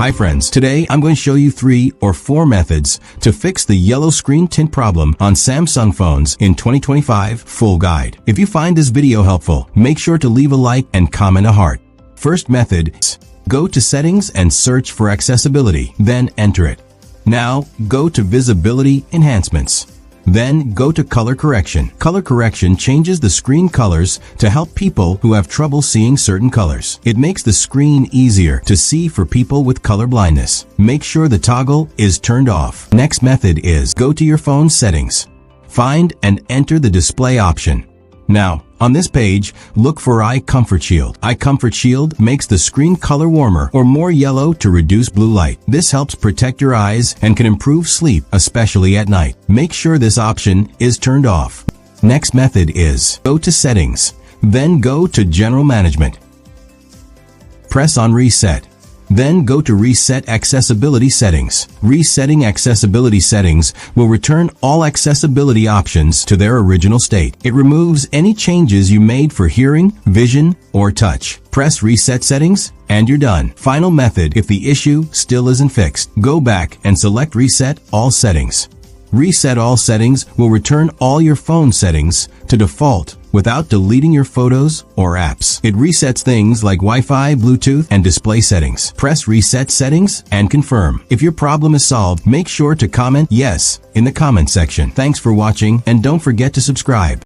Hi friends, today I'm going to show you 3 or 4 methods to fix the yellow screen tint problem on Samsung phones in 2025 full guide. If you find this video helpful, make sure to leave a like and comment a heart. First method is go to settings and search for accessibility, then enter it. Now go to visibility enhancements. Then go to color correction. Color correction changes the screen colors to help people who have trouble seeing certain colors. It makes the screen easier to see for people with color blindness. Make sure the toggle is turned off. Next method is go to your phone settings. Find and enter the display option. Now, on this page, look for Eye Comfort Shield. Eye Comfort Shield makes the screen color warmer or more yellow to reduce blue light. This helps protect your eyes and can improve sleep, especially at night. Make sure this option is turned off. Next method is go to Settings, then go to General Management. Press on Reset. Then go to Reset Accessibility Settings. Resetting accessibility settings will return all accessibility options to their original state. It removes any changes you made for hearing, vision, or touch. Press Reset Settings, and you're done. Final method, if the issue still isn't fixed, go back and select Reset All Settings. Reset All Settings will return all your phone settings to default without deleting your photos or apps. It resets things like Wi-Fi, Bluetooth, and display settings. Press Reset Settings and confirm. If your problem is solved, make sure to comment yes in the comment section. Thanks for watching, and don't forget to subscribe.